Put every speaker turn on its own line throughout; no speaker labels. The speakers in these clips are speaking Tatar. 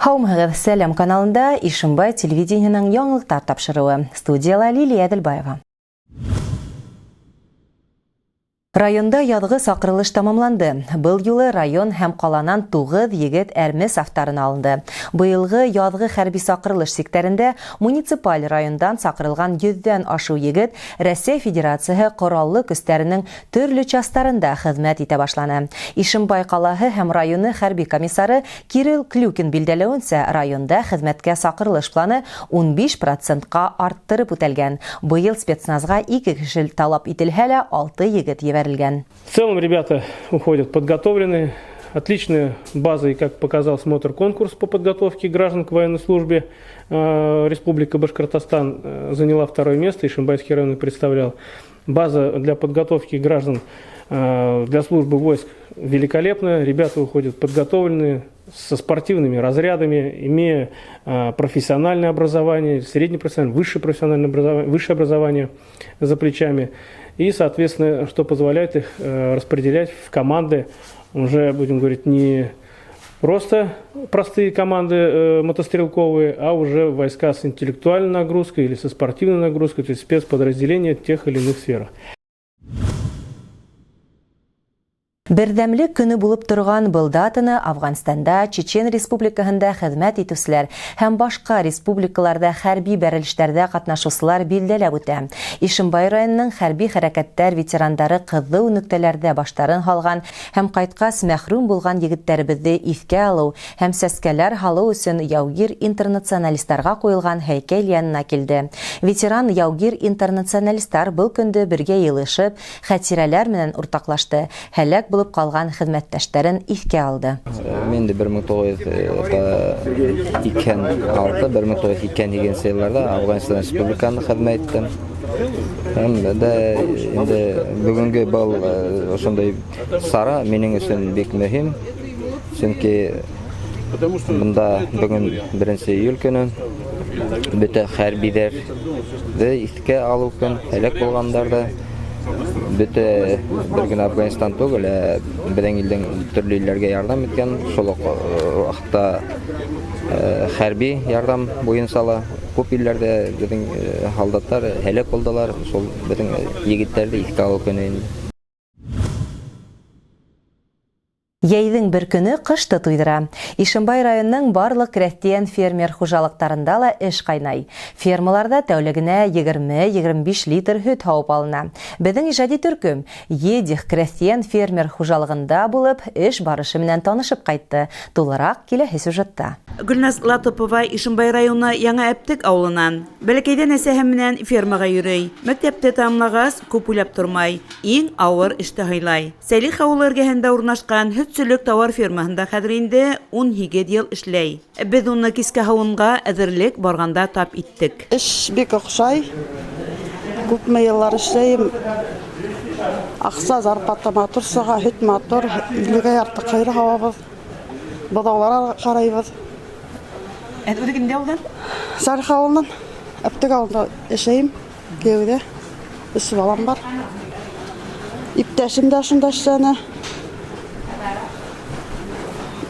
Хаумыгыз Сәлем каналында Ишимбай телевидениенең яңалыктар тапшыруы. Студияла Лилия Дельбаева. Районда ядгы сакырылыш тамамланды. Был юлы район һәм каланан 9 егет әрме сафтарына алынды. Быелгы ядгы хәрби сакырылыш секторында муниципаль райондан сакырылган 100дән ашу егет Россия Федерациясе кораллы көстәренең төрле частарында хезмәт итә башланы. Ишимбай калаһы һәм районы хәрби комиссары Кирилл Клюкин билдәләвенчә, районда хезмәткә сакырылыш планы 15%-ка арттырып үтелгән. Быел спецназга 2 кеше талап ителһә лә 6 егет В
целом ребята уходят подготовленные, отличная база, и как показал смотр-конкурс по подготовке граждан к военной службе. Республика Башкортостан заняла 2-е место, Ишимбайский район представлял. База для подготовки граждан для службы войск великолепная, ребята уходят подготовленные, со спортивными разрядами, имея профессиональное образование, среднепрофессиональное, высшее образование за плечами. И, соответственно, что позволяет их распределять в команды, уже, будем говорить, не просто простые команды мотострелковые, а уже войска с интеллектуальной нагрузкой или со спортивной нагрузкой, то есть спецподразделения в тех или иных сферах.
Бердәмлек көне булып торган был датаны Афганстанда, Чечен республикаһында хезмәт итүчеләр һәм башка республикаларда хәрби бәрелештәрдә катнашучылар билдәләп үтә. Ишимбай районының хәрби хәрәкәттәр ветерандары кызу нүктәләрдә баштарын һалган һәм кайткас мәхрүм булган егетләребезне искә алу һәм сәскәләр һалу өчен Яугир интернационалистларга куелган һәйкәл янына килде. Ветеран Яугир интернационалистлар был көндә бергә елышып, хатирәләр белән уртаклашты. Һәлак булып калган хезмәттәшләрен искә алды.
Мен дә 1902 елларда Афганстан Республикасында хезмәт иттем. Һәм дә инде бүгенге бал ошондай сара минең өчен бик мөһим. Чөнки монда бүген 1 июль көне бөтә хәрбиләрне искә алу көн, һәлак булганнарда бөтә бер генә Афганстан түгел, безнең илдән төрле илләргә ярдәм иткән, шул вакытта хәрби ярдәм буенча күп илләрдә безнең солдатлар һәлак булдылар, шул безнең егетләрне искә алу көне.
Яйдың бір көне кышты туйдыра. Ишимбай районының барлык крестьян фермер хуҗалыкларында ла эш кайнай. Фермаларда тәүлегенә 20-25 литр һөт һавып алына. Безнең иҗади төркем Едих крестьян фермер хуҗалыгында булып, эш барышы белән танышып кайтты. Тулырак киләсе сюжетта.
Гөлназ Латыпова Ишимбай районы Яңа Әптек авылынан. Бәләкәйдән әсәһе менән фермага йөрөй. Мәктәптә тәмамлагач, күп уйлап тормай. Иң авыр эште һайлай. Сәлих авыл эргәһендә урнашкан һөтсөлек товар фермаһында хәзер инде 18 ел эшләй. Без уны кискә һавынга әзерлек барганда тап иттек.
Эш бик охшай. Күпме еллар эшләйм. Акса зарплата матур, сага һөт матур, илгә ярты кайры һавабыз. Бадаларга карайбыз.
Үҙегендә улдан?
Сарык авылынан, Әптек авылында эшләйм. Кәүдә 3 балам бар. Иптәшем дә шунда эшләнә.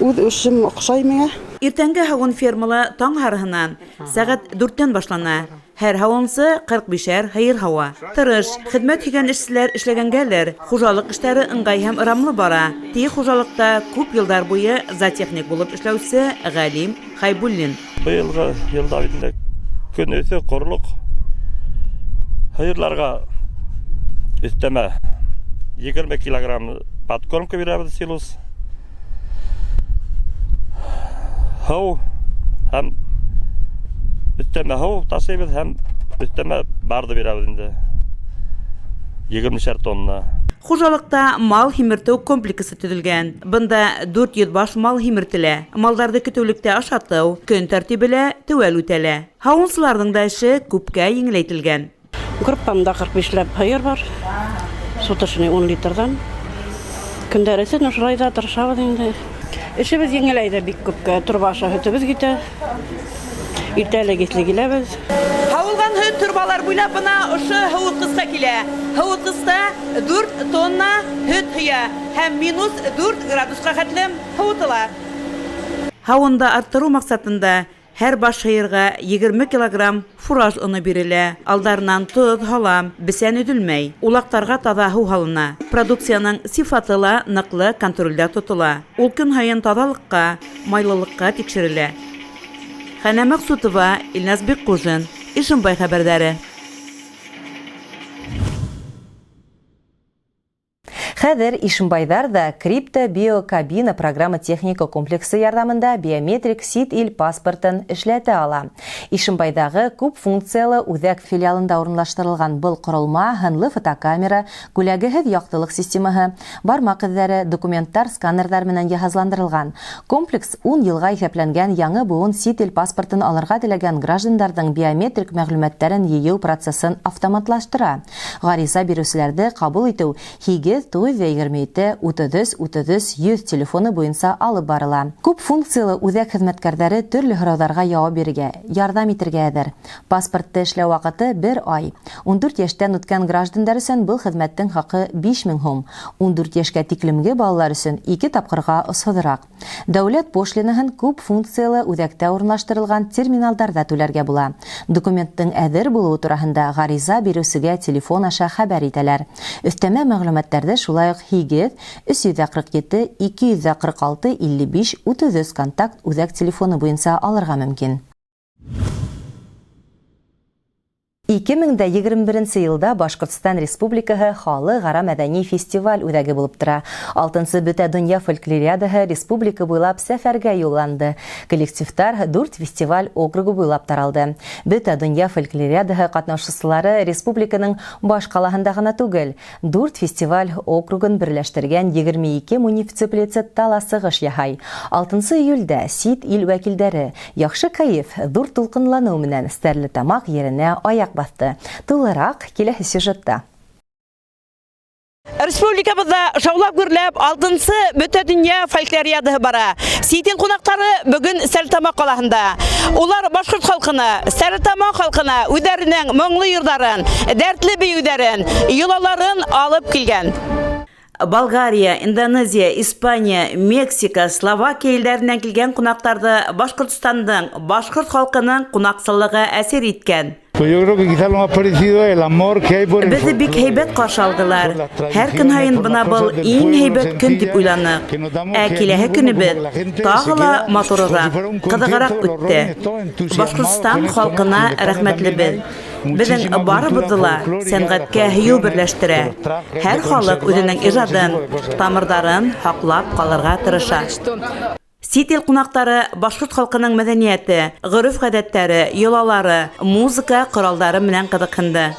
Үз эшем охшай миңа.
Иртәнге һавын фермала таң һарыһынан сәгать 4-тән башлана. Һәр һавынсы 45-әр һыйыр һава. Тырыш, хезмәт һигән эшчеләр эшләгәнгәлер, хуҗалык эшләре ыңгай һәм ырамлы бара. Ти хуҗалыкта күп елдар буе зоотехник булып эшләүче Галим Хайбуллин.
Быелгы елда битендә көнөсе корылык һыйырларга өстәмә 20 килограмм подкормка бирәбез силос. Һау һәм өстәмә һау ташыйбыз һәм өстәмә барды бирәбез инде 20 тонна.
Хуҗалыкта мал химертү комплексы төзелгән. Бында 400 баш мал химертелә. Малларды көтүлектә ашату, көн тәртибелә тәвәл үтәлә. Һавынсыларның да эше күпкә еңеләйтелгән.
Группамда 45 ләп һыйыр бар. Сутышны 10 литрдан. Көндәресен ошрайда тырышабыз инде. Эшебез еңеләйде бик күпкә. Турбаша һөтебез китә. Иртәлек киләбез.
Һавылган һөт турбалар буйлап бына ошо һавыт кыска килә. Һавыт кыста 4 тонна һөт һыя һәм -4 градуска хәтлем һавытыла. Һауынды арттыру максатында һәр баш һыйырга 20 килограмм фураж уны бирелә. Алдарынан тоз, һалам, бесән өдөлмәй. Улактарга таза һау һалына. Продукцияның сифаты ла ныклы контрольдә тотыла. Ул көн һайын тазалыкка, майлылыкка тикшерелә. Хәнә Максутова, Илназ Беккужин, Ишембай хәбәрләре.
Хәзер Ишембайдар да крипто-биокабина программа техника комплексы ярдәмендә биометрик сит ил паспортын эшләтә ала. Ишембайдагы күп функциялы үзәк филиалында урынлаштырылган был корылма хынлы фотокамера, күләгеһез яктылык системаһы, бармак эзләре, документтар сканерлар менән яһазландырылган. Комплекс 10 елга исәпләнгән яңа буын сит ил паспортын алырга теләгән гражданнарның биометрик мәгълүматларын йыю процессын автоматлаштыра. Гариза бирүчеләрне кабул итү 8-27-33-33-100 телефоны буенча алып барыла. Күп функциялы үзәк хезмәткәрләре төрле һорауларга җавап бирергә, ярдәм итәргә әзер. Паспортты эшләү вакыты 1 ай. 14 яшьтән үткән гражданнар өчен был хезмәттең хакы 5000 сум. 14 яшькә тиклемге балалар өчен 2 тапкырга осыдырак. Дәүләт пошлинаһын күп функциялы үзәктә урынлаштырылган терминалдарда түләргә була. Документтың әзер булуы турында гариза бирүчегә телефон аша хәбәр итәләр. Өстәмә мәгълүматларда шулай ук 8-346-55-33 контакт үзәк телефоны буенча алырга мөмкин. 2021 елда Башкортстан Республикаһы халыкара мәдәни фестиваль үҙәге булып тора. 6-нчы Бөтә дөнья фольклориадаһы республика буйлап сәфәргә юлланды. Коллективтар 4 фестиваль округы буйлап таралды. Бөтә дөнья фольклориадаһы катнашучылары республиканың баш калаһында гына түгел, 4 фестиваль округын берләштергән 22 муниципалитетта ла сыгыш яһай. 6 июльдә сит ил вәкилләре яхшы кайф, зур тулкынлану менән Стәрлетамак еренә аяк басты. Тулырак киләсе сюжетта.
Республикабызда шаулап гөрләп 6-нчы Бөтә дөнья фольклориадаһы бара. Ситин кунактары бүген Стәрлетамак калаһында. Улар башкорт халкына, Стәрлетамак халкына үзләренең моңлы йырдарын, дәртле биюләрен, йолаларын алып килгән. Болгария, Индонезия, Испания, Мексика, Словакия илләреннән килгән кунактарды Башкортстанның, башкорт халкының кунаксыллыгы әсер иткән. Безне бик һәйбәт каршы алдылар. Һәр көн һайын бына был иң һәйбәт көн дип уйланык. Киләһе көнебез тагы ла матуррак, кызыграк үтте. Башкортстан халкына рәхмәтлебез. Безнең барыбызны ла сәнгатькә һөю берләштерә. Һәр халык үзенең иҗатын, тамырларын һаклап калырга тырыша. Сит ил кунактары башкорт халкының мәдәнияте, гореф-гадәттәре, йолалары, музыка коралдары белән кызыксынды.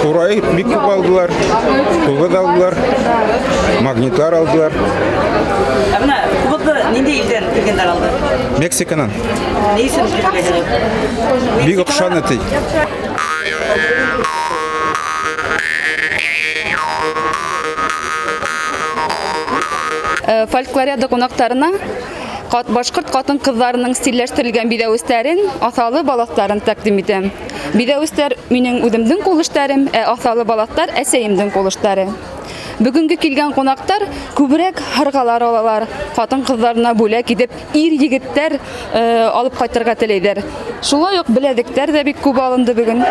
Урай бик күп алдылар, тугыз алдылар, магнитлар алдылар.
Менә күпме нинди илдән килгәннәр алды?
Мексикадан.
Ни өчен килгәннәр?
Бик охшаны ти.
Фольклориада кунактарына башкорт катын-кызларының стильләштерелгән бидәүстәрен, асалы балатларын тәкъдим итәм. Бидәүстәр минең үземнең кулыштарым, асалы балатлар әсәемнең кулыштары. Бүгенге килгән кунактар күбрәк һыргалар алалар, катын-кызларына бүләк итеп ир-егеттәр алып кайтырга теләйләр. Шулай ук беләзекләр дә бик күп алынды бүген.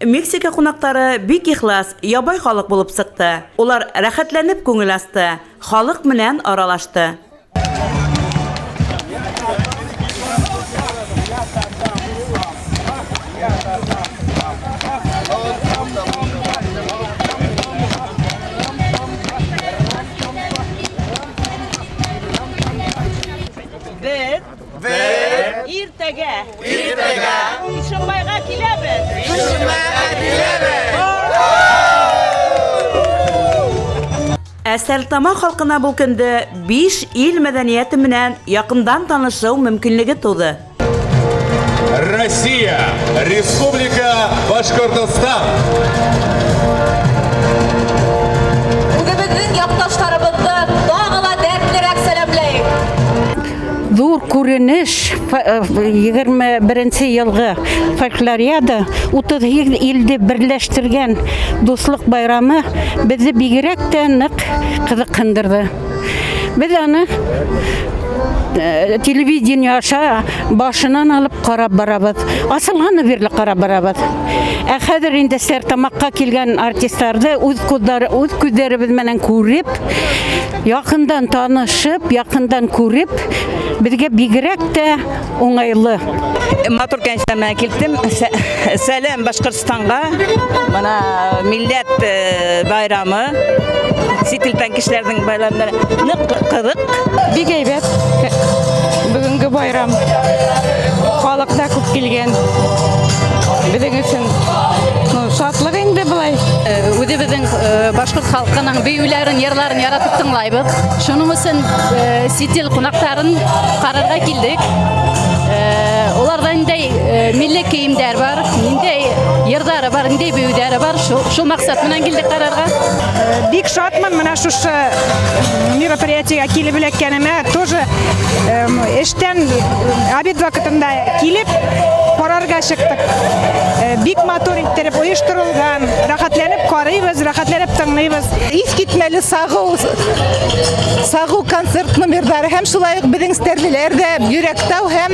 Мексика кунактары бик ихлас, ябай халык булып сыкты. Улар рәхәтләнеп күңел асты, халык менән аралашты. Иртәгә Ишембайга киләбез. Стәрлетамак халкына бу көндә 5 ил мәдәнияте менән якындан танышыу мөмкинлеге туды.
Россия, Республика Башкортостан.
Бүгеннең якташларыбызны тагыла дәртлерәк сәламләйек.
Зур күренеш 21 елгы фольклориада 30 илде берләштергән дуслык байрамы безне бигрәк тә нык кызыксындырды. Без аны телевидение аша башынан алып карап барабыз. Асылганы бирле карап барабыз. Хәзер инде Стәрлетамакка килгән артистларны үз күзләребез менән күреп, якындан танышып, якындан күреп, безгә бигрәк тә уңайлы.
Матур кәнчәмә килдем. Сәлам Башкортстанга. Мына милләт байрамы. Сителтән кешеләрнең байрамнары нык кызык.
Бик әйбәт. Бүгенге байрам. Халык та күп килгән. Безнең өчен шатлык инде булай.
Үзебезнең башкорт халкының бөйләрен, йырларын яратып тыңлайбыз. Шуның өчен сител кунактарын карарга килдек. Оларда инде милли киемдәр бар, инде йырлары бар, инде бөйләре бар. Шул максат менән килдек карарга.
Бик шатмын менә шушы мероприятиегә килеп эләккәнемә. Тоже эштән обед вакытында килеп карарга чыктык. Бик матур иттереп оештырылган, рәхәтләнеп карыйбыз, рәхәтләнеп тыңлыйбыз.
Искитмәле сагу концерт номерлары һәм шулай ук безнең стәрлеләрдә йөрәктау һәм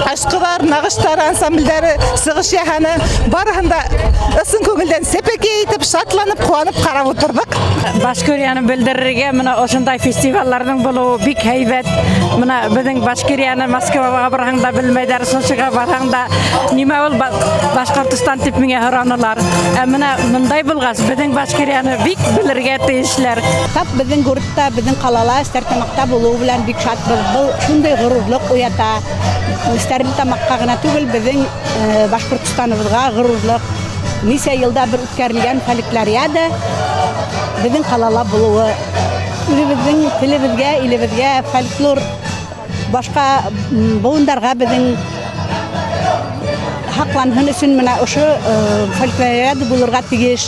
ашкылар, нагыштар ансамбльдәре сыгыш яһаны барыһында ысын күңелдән сәпәкәй итеп, шатланып, куанып карап утырдык.
Башкирияны белдерергә менә ошындай фестивальләрнең булуы бик һәйбәт. Менә безнең Башкирияны Москвага барганда белмәйләр, Сочига барганда нимә ул Башкортстан дип миңа һоранылар. Менә мондай булгач безнең Башкирияны бик белергә тиешләр.
Тап безнең гуртта, безнең калала Стәрлетамакта булуы белән бик шатбыз. Бу шундый горурлык уята. Стәрлетамакка гына түгел, безнең Башкортстаныбызга горурлык. Нисә елда бер үткәрелгән фольклориада безнең калала булуы. Үзебезнең телебезгә, илебезгә фольклор башка буындарга безнең хакланһын өчен менә ошо фольклориада булырга тиеш.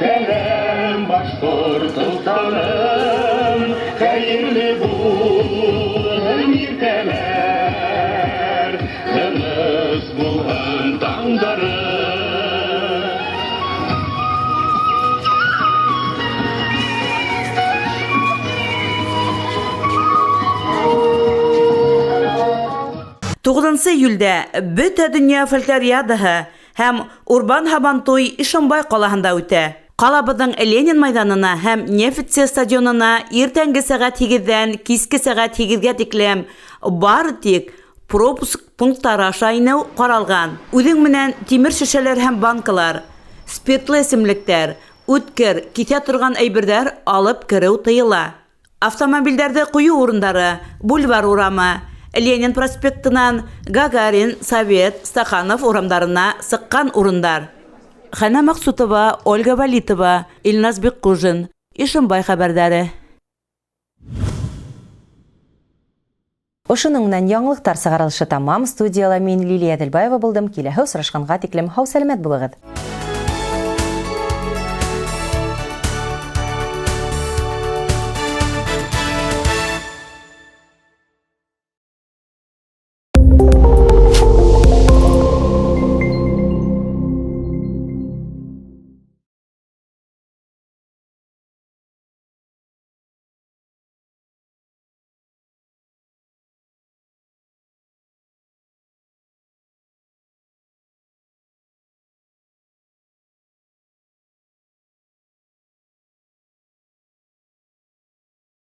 Сәлам Башкортстаным, хәерле булсын иртәләр, тыныч булган таңдары.
Июльдә бөтә дөнья фольклориадаһы һәм Урбан Һабантуй Ишембай калаһында үтә. Калабызның Ленин мәйданына һәм Нефтьче стадионына иртәнге сәгать 8-дән киске сәгать 8-гә тиклем бары тик пропуск пунктлары аша инеү каралган. Үҙең менән тимер шешәләр һәм банкалар, спиртлы эсемлектәр, үткер, китә торган әйберҙәр алып кереү тыйыла. Автомобильдәрҙе ҡуйыу урындары, бульвар урамы, Ленин проспектынан Гагарин, Совет, Стаханов урамдарына сыҡҡан урындар. Хәнә Мaqsутова, Ольга Валитова, Илназ Бекҡужин, Ишембай хәбәрҙәре.
Ошоның менән яңлыҡтар сығарылышы тамам. Студияла мин Лилия Әҙелбаева булдым. Киләһе осрашҡанға тиклем һау сәләмәт булығыҙ.